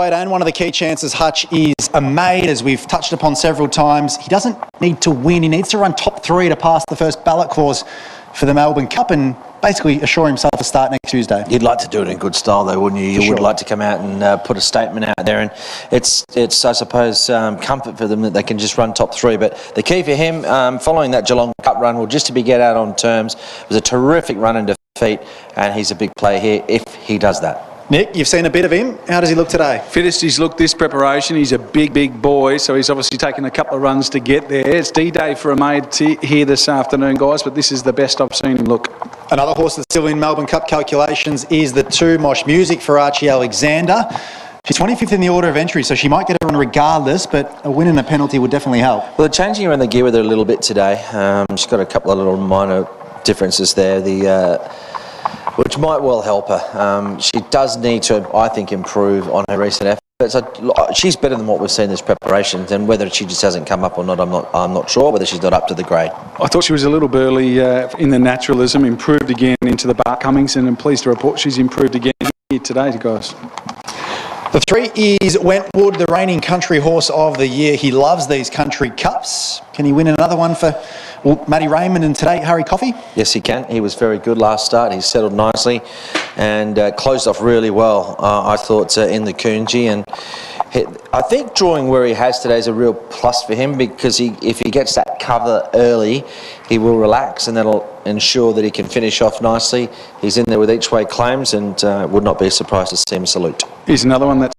And one of the key chances, Hutch, is a maid, as we've touched upon several times. He doesn't need to win. He needs to run top 3 to pass the first ballot clause for the Melbourne Cup and basically assure himself a start next Tuesday. You'd like to do it in good style, though, wouldn't you? You would like to come out and put a statement out there, and it's I suppose, comfort for them that they can just run top 3. But the key for him, following that Geelong Cup run, will just to be get out on terms. It was a terrific run and defeat, and he's a big player here if he does that. Nick, you've seen a bit of him. How does he look today? Fittest he's looked this preparation. He's a big boy, so he's obviously taken a couple of runs to get there. It's D-Day for a maid here this afternoon, guys, but this is the best I've seen him look. Another horse that's still in Melbourne Cup calculations is the 2 Mosh Music for Archie Alexander. She's 25th in the order of entry, so she might get a run regardless, but a win and a penalty would definitely help. Well, they're changing around the gear with her a little bit today. She's got a couple of little minor differences there. Which might well help her. She does need to, I think, improve on her recent efforts. She's better than what we've seen this preparation, and whether she just hasn't come up or not, I'm not sure. Whether she's not up to the grade. I thought she was a little burly in the naturalism, improved again into the Bart Cummings, and I'm pleased to report she's improved again here today, guys. The 3 is Wentwood, the reigning country horse of the year. He loves these country cups. Can he win another one for Matty Raymond and today Harry Coffey? Yes, he can. He was very good last start. He's settled nicely and closed off really well, I thought, in the Coonji. And I think drawing where he has today is a real plus for him, because if he gets that cover early, he will relax, and that'll ensure that he can finish off nicely. He's in there with each way claims, and would not be surprised to see him salute. Here's another one that's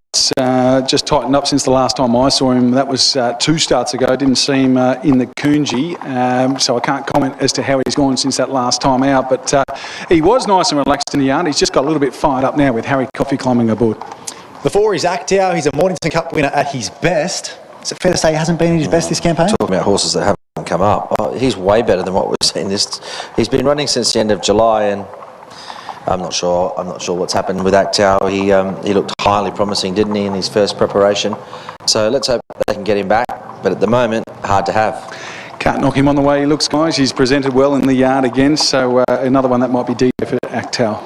just tightened up since the last time I saw him. That was 2 starts ago. Didn't see him in the Coonji, so I can't comment as to how he's gone since that last time out. But he was nice and relaxed in the yard. He's just got a little bit fired up now with Harry Coffey climbing aboard. The 4 is Actau. He's a Mornington Cup winner at his best. Is it fair to say he hasn't been at his best this campaign? Talking about horses that haven't come up, he's way better than what we've seen. He's been running since the end of July, and I'm not sure what's happened with Actau. He looked highly promising, didn't he, in his first preparation? So let's hope they can get him back. But at the moment, hard to have. Can't knock him on the way he looks, guys. He's presented well in the yard again, so another one that might be deep for Actau.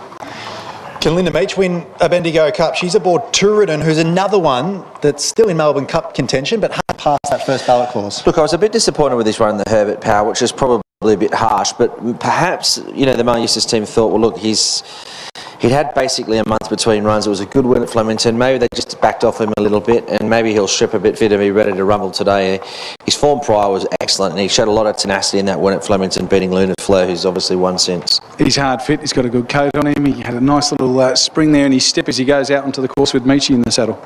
Can Linda Meach win a Bendigo Cup? She's aboard Tooradin, who's another one that's still in Melbourne Cup contention, but hasn't passed that first ballot clause. Look, I was a bit disappointed with this run, the Herbert Power, which is probably a bit harsh, but perhaps, you know, the Mel Eustace team thought, well, look, he'd had basically a month between runs. It was a good win at Flemington. Maybe they just backed off him a little bit, and maybe he'll strip a bit fit and be ready to rumble today. His form prior was excellent, and he showed a lot of tenacity in that win at Flemington, beating Luna Fleur, who's obviously won since. He's hard fit. He's got a good coat on him. He had a nice little spring there in his step as he goes out onto the course with Meachy in the saddle.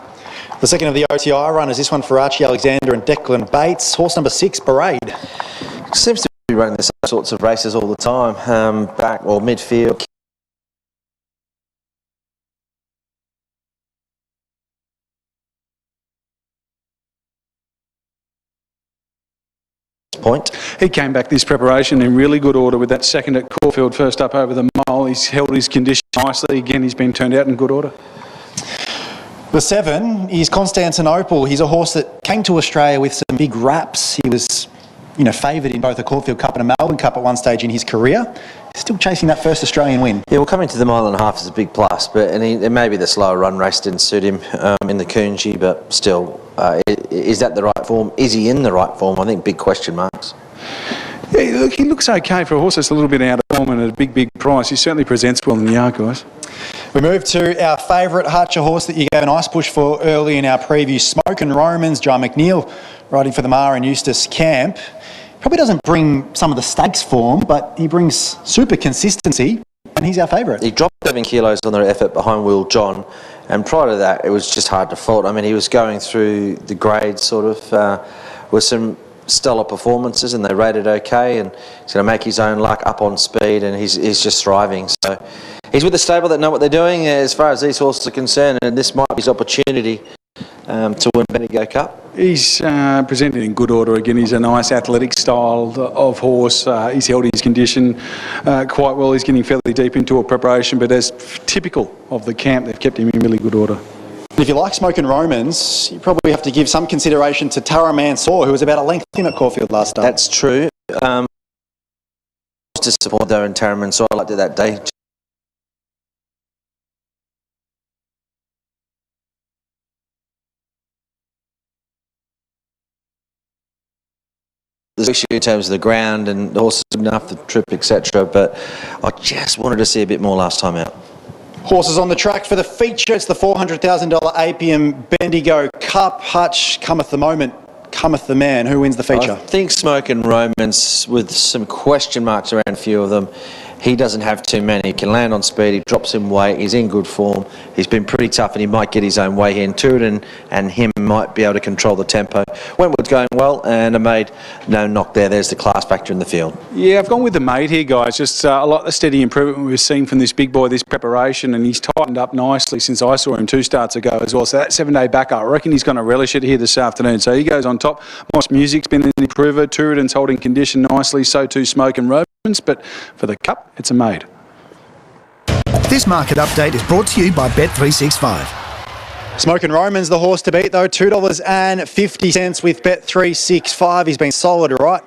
The second of the OTI run is this one for Archie Alexander and Declan Bates. Horse number 6, Parade. Seems to be running the same sorts of races all the time, back or midfield. Point. He came back this preparation in really good order with that second at Caulfield, first up over the mole. He's held his condition nicely. Again, he's been turned out in good order. The 7 is Constantinople. He's a horse that came to Australia with some big raps. He was, favoured in both a Caulfield Cup and a Melbourne Cup at one stage in his career. He's still chasing that first Australian win. Yeah, well, coming to the mile and a half is a big plus, but maybe the slower run race didn't suit him in the Coonji, but still, is that the right form? Is he in the right form? I think big question marks. Yeah, look, he looks okay for a horse that's a little bit out of form and at a big price. He certainly presents well in the yard, guys. We move to our favourite Hutcher horse that you gave an ice push for early in our preview, Smokin' Romans. John McNeil riding for the Mara and Eustace camp. Probably doesn't bring some of the stakes form, but he brings super consistency, and he's our favourite. He dropped 7 kilos on their effort behind Will John, and prior to that, it was just hard to fault. I mean, he was going through the grades sort of with some stellar performances, and they rated okay, and he's going to make his own luck up on speed, and he's just thriving. So he's with a stable that know what they're doing as far as these horses are concerned, and this might be his opportunity to win Bendigo Cup. He's presented in good order again. He's a nice athletic style of horse. He's held his condition quite well. He's getting fairly deep into a preparation, but as typical of the camp, they've kept him in really good order. If you like Smokin' Romans, you probably have to give some consideration to Tara Mansour, who was about a length in at Caulfield last start. That's true. I was disappointed though in Tara Mansour. I liked it that day. there's issue in terms of the ground and the horse is good enough, the trip, etc. But I just wanted to see a bit more last time out. Horses on the track for the feature. It's the $400,000 APM Bendigo Cup. Hutch, cometh the moment, cometh the man. Who wins the feature? I think Smoke and Romance, with some question marks around a few of them. He doesn't have too many. He can land on speed. He drops in weight. He's in good form. He's been pretty tough, and he might get his own way here. And Tooradin and him might be able to control the tempo. Wentwood's going well, and I made no knock there. There's the class factor in the field. Yeah, I've gone with the maid here, guys. Just a lot of the steady improvement we've seen from this big boy, this preparation, and he's tightened up nicely since I saw him 2 starts ago as well. So that 7-day back, I reckon he's going to relish it here this afternoon. So he goes on top. Moss Music's been an improver. Tooradin's holding condition nicely. So too Smoke and Romance. But for the Cup, it's a maid. This market update is brought to you by Bet365. Smoke and Romans, the horse to beat though, $2.50 with Bet365. He's been solid, right,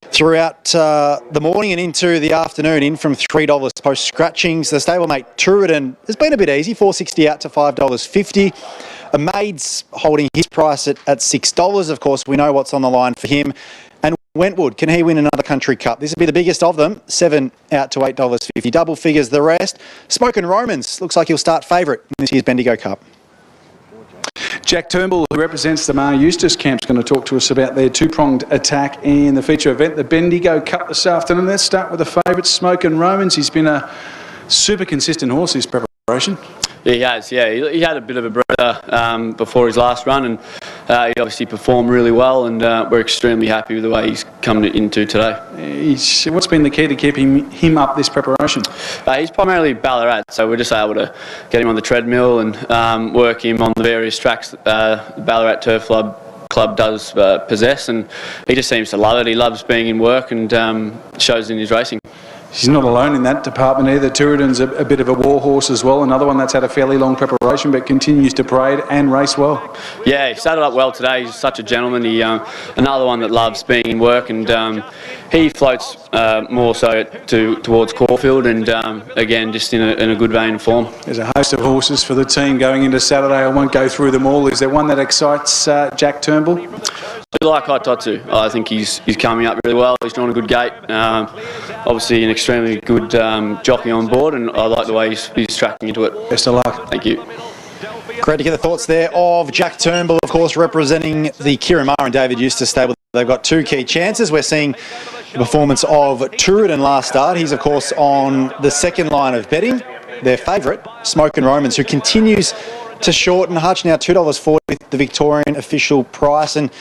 throughout the morning and into the afternoon, in from $3 post scratchings. The stablemate Tooradin has been a bit easy, $4.60 out to $5.50. A maid's holding his price at $6. Of course, we know what's on the line for him. And Wentwood, can he win another country cup? This would be the biggest of them, $7 out to $8.50. Double figures the rest. Smoke and Romans, looks like he'll start favourite in this year's Bendigo Cup. Jack Turnbull, who represents the Mar Eustace camp, is going to talk to us about their 2-pronged attack in the feature event, the Bendigo Cup this afternoon. Let's start with the favourite, Smoke and Romans. He's been a super consistent horse this preparation. Yeah, he has. Yeah, he had a bit of a breather before his last run, and he obviously performed really well. And we're extremely happy with the way he's come into today. What's been the key to keeping him up this preparation? He's primarily Ballarat, so we're just able to get him on the treadmill and work him on the various tracks the Ballarat Turf Club does possess, and he just seems to love it. He loves being in work and shows in his racing. He's not alone in that department either. Tooradin's a bit of a war horse as well, another one that's had a fairly long preparation but continues to parade and race well. Yeah, he started up well today. He's such a gentleman. He another one that loves being in work, and he floats more so towards Caulfield, and again, just in a good vein of form. There's a host of horses for the team going into Saturday. I won't go through them all. Is there one that excites Jack Turnbull? I like Haitotsu. I think he's coming up really well. He's drawn a good gate. Obviously an extremely good jockey on board, and I like the way he's tracking into it. Best of luck. Thank you. Great to get the thoughts there of Jack Turnbull, of course, representing the Kieran Maher and David Eustace stable. They've got 2 key chances. We're seeing the performance of Tooradin last start. He's, of course, on the second line of betting. Their favourite, Smoke and Romans, who continues to shorten. Hutch now $2.40 with the Victorian official price. And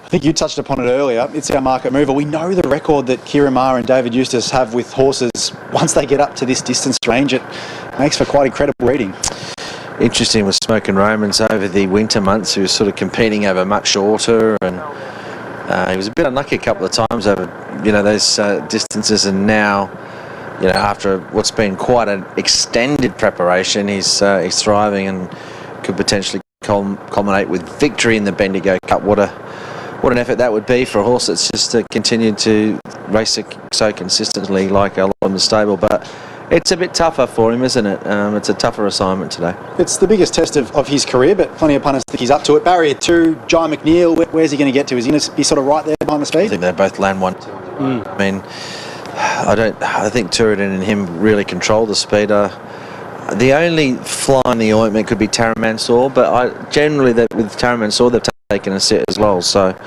I think you touched upon it earlier. It's our market mover. We know the record that Kieran Maher and David Eustace have with horses. Once they get up to this distance range, it makes for quite incredible reading. Interesting with Smoke and Romans over the winter months. He was sort of competing over much shorter, and he was a bit unlucky a couple of times over those distances. And now, after what's been quite an extended preparation, he's thriving and could potentially culminate with victory in the Bendigo Cup. What an effort that would be for a horse that's just continued to race so consistently like a lot in the stable. But it's a bit tougher for him, isn't it? It's a tougher assignment today. It's the biggest test of his career, but plenty of punters think he's up to it. Barrier 2, Jai McNeil, where's he going to get to? Is he going to be sort of right there behind the speed? I think they both land 1. I mean, I think Tooradin and him really control the speed. The only fly in the ointment could be Tara Mansour, but generally with Tara Mansour they've taken a sit as well, so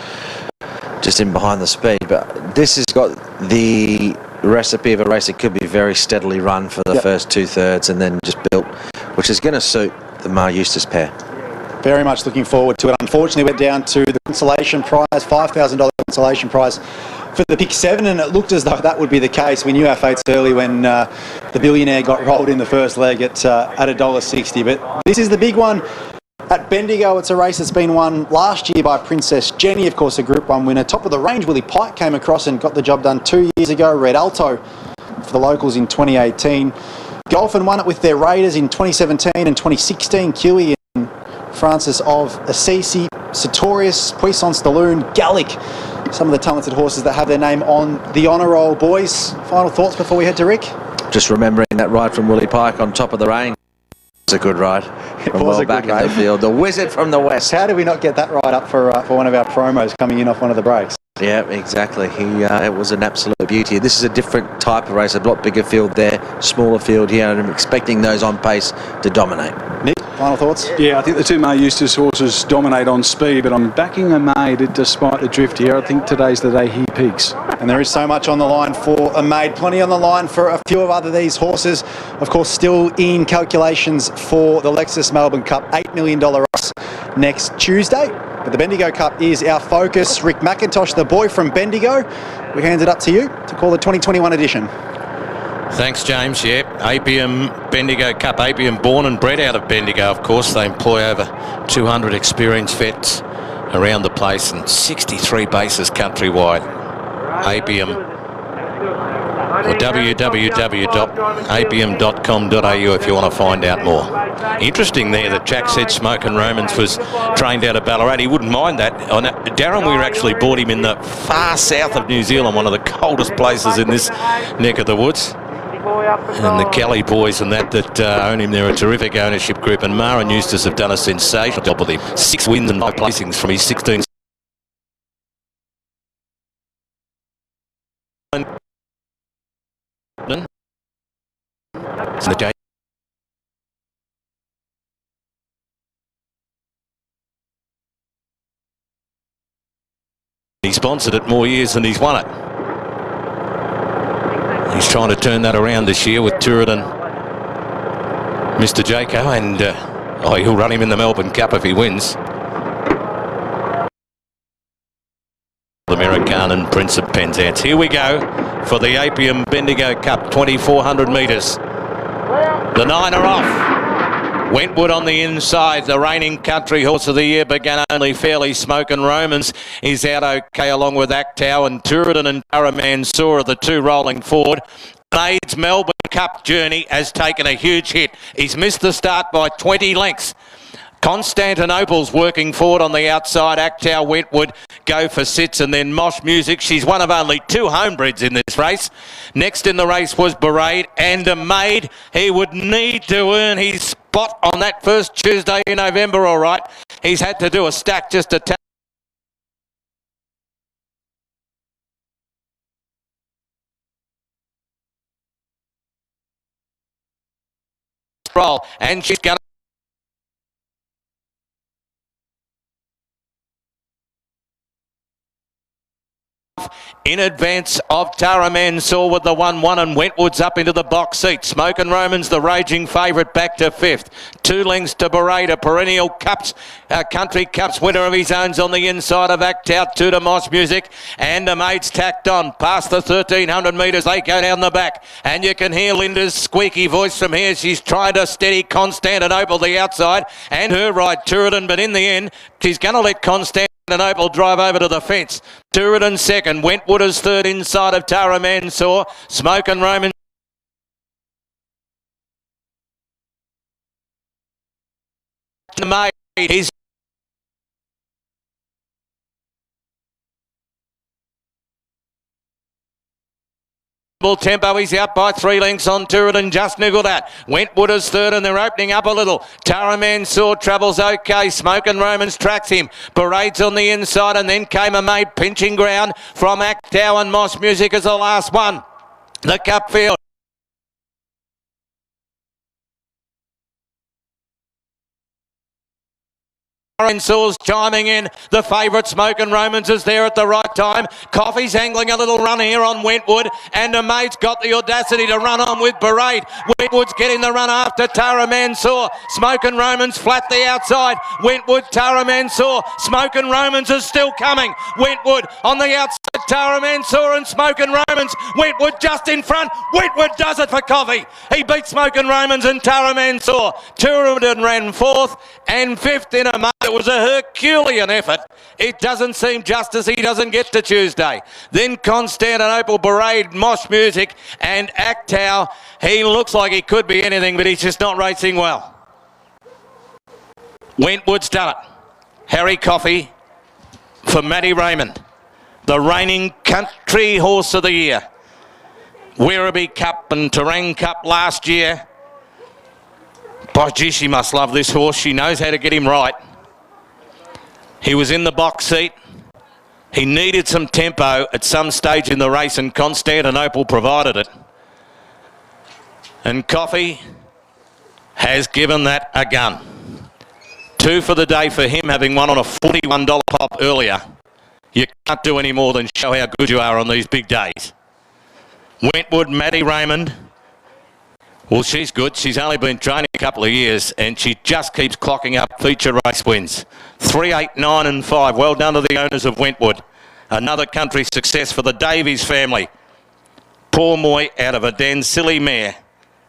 just in behind the speed. But this has got the recipe of a race that could be very steadily run for the first 2/3 and then just built, which is going to suit the Mar Eustace pair. Very much looking forward to it. Unfortunately, we're down to the consolation prize, $5,000 consolation prize for the pick 7, and it looked as though that would be the case. We knew our fates early when the billionaire got rolled in the first leg at $1.60. But this is the big one at Bendigo. It's a race that's been won last year by Princess Jenny, of course, a Group 1 winner. Top of the range, Willie Pike came across and got the job done 2 years ago. Red Alto for the locals in 2018. Golfin won it with their Raiders in 2017 and 2016. Kiwi and Francis of Assisi, Sartorius, Puissance de Lune, Gallic. Some of the talented horses that have their name on the honour roll. Boys, final thoughts before we head to Rick? Just remembering that ride from Willie Pike on Top of the Range. It was a good ride. It was a back good ride. in the field. The Wizard from the West. How did we not get that right up for one of our promos coming in off one of the breaks? Yeah, exactly. It was an absolute beauty. This is a different type of race, a lot bigger field there, smaller field here, and I'm expecting those on pace to dominate. Nick, final thoughts? Yeah, I think the two May Eustace horses dominate on speed, but I'm backing a Maid despite the drift here. I think today's the day he peaks. And there is so much on the line for a Maid, plenty on the line for a few of other these horses. Of course, still in calculations for the Lexus Melbourne Cup, $8 million race next Tuesday. But the Bendigo Cup is our focus. Rick McIntosh, the boy from Bendigo, we hand it up to you to call the 2021 edition. Thanks, James. Yeah, APM Bendigo Cup. APM born and bred out of Bendigo, of course. They employ over 200 experienced vets around the place and 63 bases countrywide. APM or www.apm.com.au if you want to find out more. Interesting there that Jack said Smoke and Romans was trained out of Ballarat. He wouldn't mind that. Darren Weir actually bought him in the far south of New Zealand, one of the coldest places in this neck of the woods. And the Kelly boys and that own him, they're a terrific ownership group. And Mara and Eustace have done a sensational job with him. 6 wins and 5 placings from his 16. He sponsored it more years than he's won it. He's trying to turn that around this year with Turin, Mr. Jaco, and he'll run him in the Melbourne Cup if he wins. American and Prince of Penzance. Here we go for the APM Bendigo Cup, 2,400 metres. The 9 are off. Wentwood on the inside, the reigning country horse of the year, began only fairly. Smoke and Romans is out okay along with Actow, and Turin and Taramansour are the two rolling forward. Maid's Melbourne Cup journey has taken a huge hit. He's missed the start by 20 lengths. Constantinople's working forward on the outside. Actow, Wentwood go for sits, and then Mosh Music. She's one of only 2 homebreds in this race. Next in the race was Parade and a Maid. He would need to earn his spot on that first Tuesday in November, all right. He's had to do a stack just to tap. Roll, and she's going to in advance of Taramansour with the 1-1, and Wentwood's up into the box seat. Smoke and Romans, the raging favourite, back to 5th. 2 lengths to Beretta, perennial cups, country cups winner of his own's on the inside of Actow. 2 to Moss Music, and the Maid's tacked on past the 1,300 metres. They go down the back, and you can hear Linda's squeaky voice from here. She's trying to steady Constantinople the outside, and her right Turin, but in the end she's going to let Constantinople drive over to the fence. Turin second, Wentwood is third inside of Taramansour. Smoke and Roman. The Maid, he's tempo, he's out by 3 lengths on Turin and just niggled that. Wentwood is third, and they're opening up a little. Taramansour travels okay. Smoke and Romans tracks him. Parade's on the inside, and then came a Maid pinching ground from Actow, and Moss Music is the last one. The cup field. Taramansour's chiming in. The favourite Smoke and Romans is there at the right time. Coffee's angling a little run here on Wentwood, and the Maid's got the audacity to run on with Parade. Wentwood's getting the run after Taramansour. Smoke and Romans flat the outside. Wentwood, Taramansour. Smoke and Romans is still coming. Wentwood on the outside. Taramansour and Smoke and Romans. Wentwood just in front. Wentwood does it for Coffee. He beat Smoke and Romans and Taramansour. Turin ran 4th and 5th in a Maid. It was a Herculean effort. It doesn't seem just as he doesn't get to Tuesday. Then Constantinople, Parade, Mosh Music and Actow. He looks like he could be anything, but he's just not racing well. Wentwood's done it. Harry Coffey for Matty Raymond, the reigning country horse of the year. Werribee Cup and Terang Cup last year. By gee, she must love this horse. She knows how to get him right. He was in the box seat. He needed some tempo at some stage in the race, and Constantinople provided it. And Coffee has given that a gun. 2 for the day for him, having won on a $41 pop earlier. You can't do any more than show how good you are on these big days. Wentwood, Maddie Raymond. Well, she's good. She's only been training a couple of years, and she just keeps clocking up feature race wins. 3, 8, 9 and 5. Well done to the owners of Wentwood. Another country success for the Davies family. Paul Moy out of a Den Silly mare.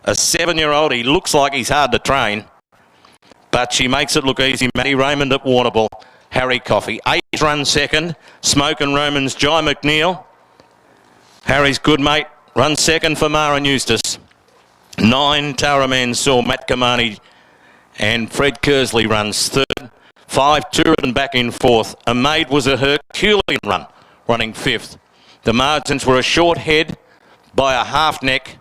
A 7-year-old. He looks like he's hard to train, but she makes it look easy. Maddie Raymond at Warrnambool. Harry Coffey. 8 runs second. Smoke and Romans, Jai McNeil. Harry's good mate. Runs second for Mara Eustace. 9, Tara Mansour, Matt Kamani and Fred Kersley runs third. 5, Turin back in fourth. A Maid was a Herculean run, running fifth. The margins were a short head by a half neck.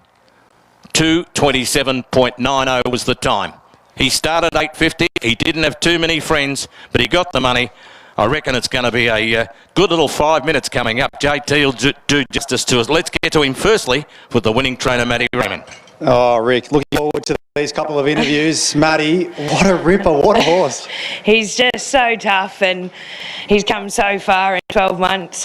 2:27.90 was the time. He started 8:50. He didn't have too many friends, but he got the money. I reckon it's going to be a good little 5 minutes coming up. JT will do justice to us. Let's get to him firstly with the winning trainer, Maddie Raymond. Oh, Rick, looking forward to these couple of interviews. Maddie, what a ripper, what a horse. He's just so tough, and he's come so far in 12 months.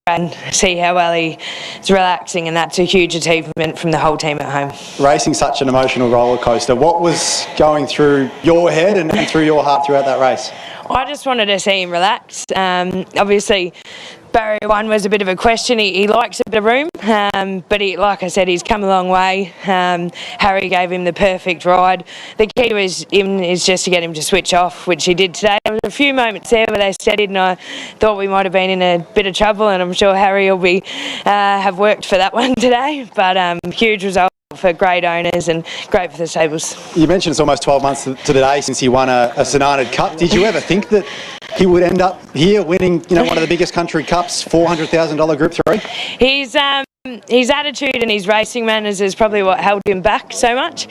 And see how well he's relaxing, and that's a huge achievement from the whole team at home. Racing such an emotional roller coaster. What was going through your head and through your heart throughout that race? I just wanted to see him relax. Obviously, barrier 1 was a bit of a question. He likes a bit of room, but like I said, he's come a long way. Harry gave him the perfect ride. The key to him is just to get him to switch off, which he did today. There was a few moments there where they steadied, and I thought we might have been in a bit of trouble, and I'm sure Harry will be have worked for that one today. But huge result for great owners and great for the stables. You mentioned it's almost 12 months to today since he won a Sonata Cup. Did you ever think that he would end up here winning, one of the biggest country cups, $400,000 Group 3? His attitude and his racing manners is probably what held him back so much.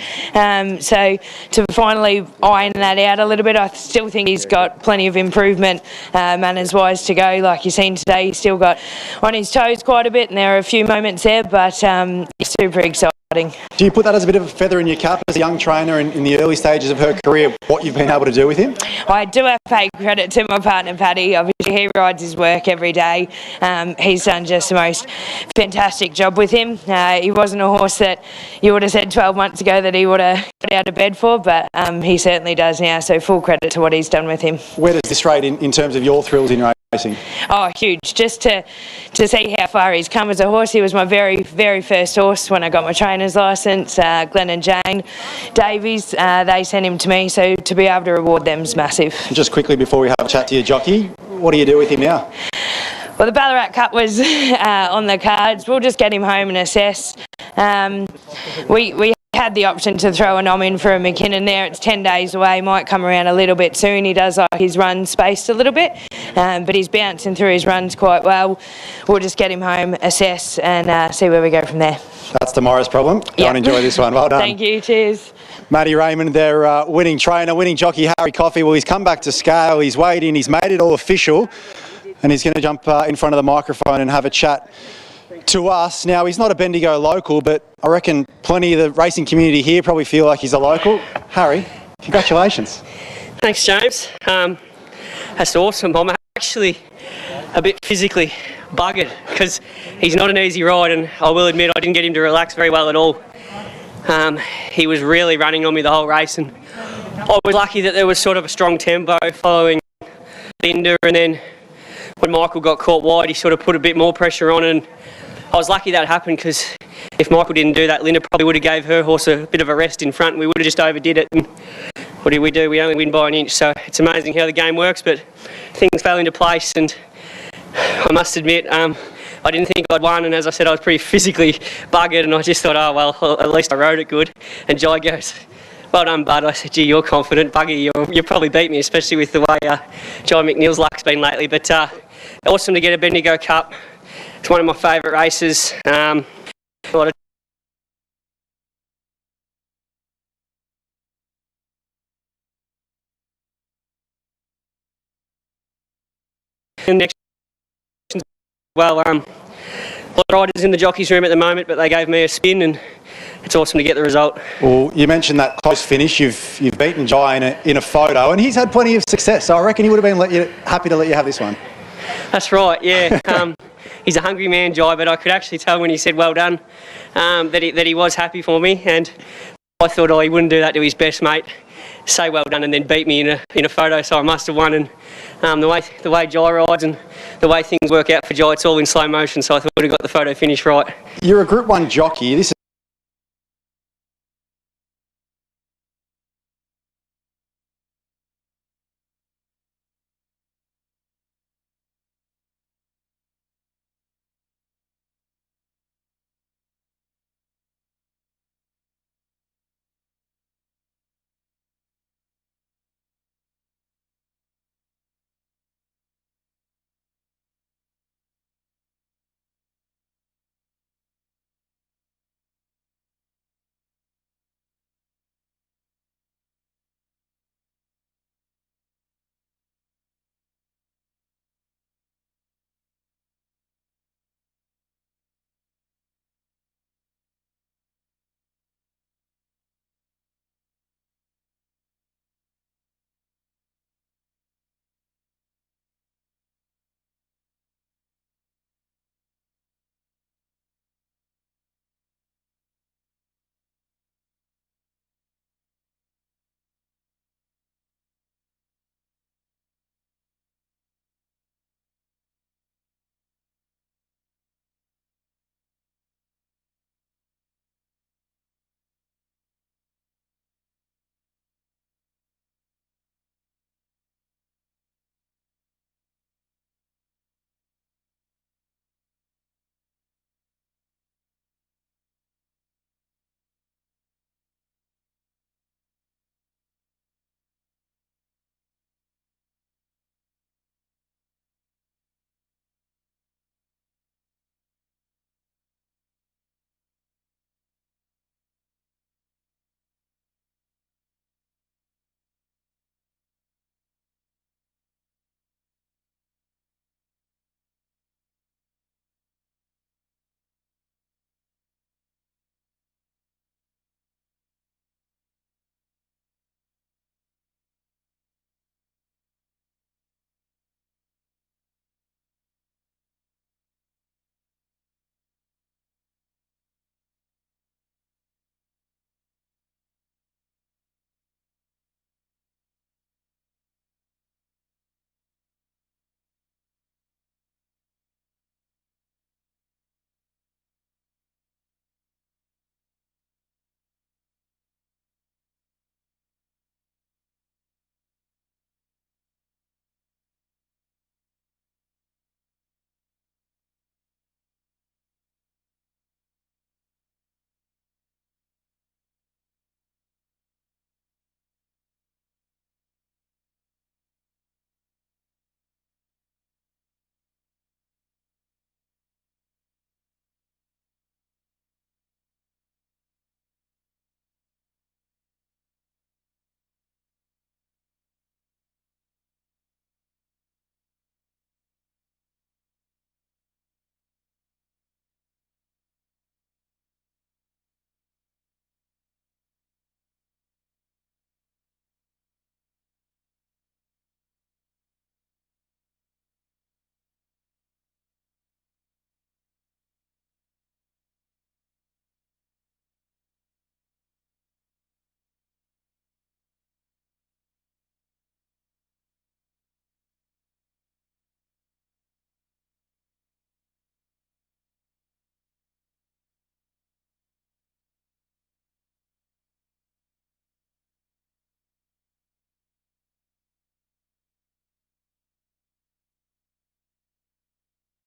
So to finally iron that out a little bit, I still think he's got plenty of improvement manners-wise to go. Like you've seen today, he's still got on his toes quite a bit, and there are a few moments there, but it's super exciting. Do you put that as a bit of a feather in your cap as a young trainer in the early stages of her career, what you've been able to do with him? I do have to pay credit to my partner Paddy. Obviously he rides his work every day. He's done just the most fantastic job with him. He wasn't a horse that you would have said 12 months ago that he would have got out of bed for, but he certainly does now, so full credit to what he's done with him. Where does this rate in terms of your thrills in racing? Oh, huge. Just to see how far he's come as a horse. He was my very, very first horse when I got my trainer's licence. Glenn and Jane Davies, they sent him to me, so to be able to reward them is massive. Just quickly before we have a chat to your jockey, what do you do with him now? Well, the Ballarat Cup was on the cards. We'll just get him home and assess. We had the option to throw a nom in for a McKinnon there. It's 10 days away, might come around a little bit soon. He does like his run spaced a little bit, but he's bouncing through his runs quite well. We'll just get him home, assess, and see where we go from there. That's tomorrow's problem. Go and enjoy this one. Well done. Thank you. Cheers. Maddie Raymond, their winning trainer, winning jockey, Harry Coffey. Well, he's come back to scale. He's weighed in. He's made it all official, and he's going to jump in front of the microphone and have a chat to us. Now, he's not a Bendigo local, but I reckon plenty of the racing community here probably feel like he's a local. Harry, congratulations. Thanks, James. That's awesome. I'm actually a bit physically buggered because he's not an easy ride, and I will admit I didn't get him to relax very well at all. He was really running on me the whole race, and I was lucky that there was sort of a strong tempo following Linda, and then when Michael got caught wide, he sort of put a bit more pressure on, and I was lucky that happened, because if Michael didn't do that, Linda probably would have gave her horse a bit of a rest in front, and we would have just overdid it. And what did we do? We only win by an inch. So it's amazing how the game works, but things fell into place, and I must admit, I didn't think I'd won, and as I said, I was pretty physically buggered, and I just thought, oh well, at least I rode it good. And Jai goes, well done, bud. I said, gee, you're confident, Buggy. You'll probably beat me, especially with the way Jai McNeil's luck's been lately. But awesome to get a Bendigo Cup. It's one of my favourite races. A lot of And next, well, a lot of riders in the jockeys room at the moment, but they gave me a spin, and it's awesome to get the result. Well, you mentioned that close finish. You've beaten Jai in a photo, and he's had plenty of success. So I reckon he would have been happy to let you have this one. That's right. Yeah. He's a hungry man, Jai, but I could actually tell when he said well done that he was happy for me, and I thought, he wouldn't do that to his best mate, say well done and then beat me in a photo, so I must have won. And the way Jai rides and the way things work out for Jai, it's all in slow motion, so I thought I got the photo finish right. You're a Group 1 jockey. This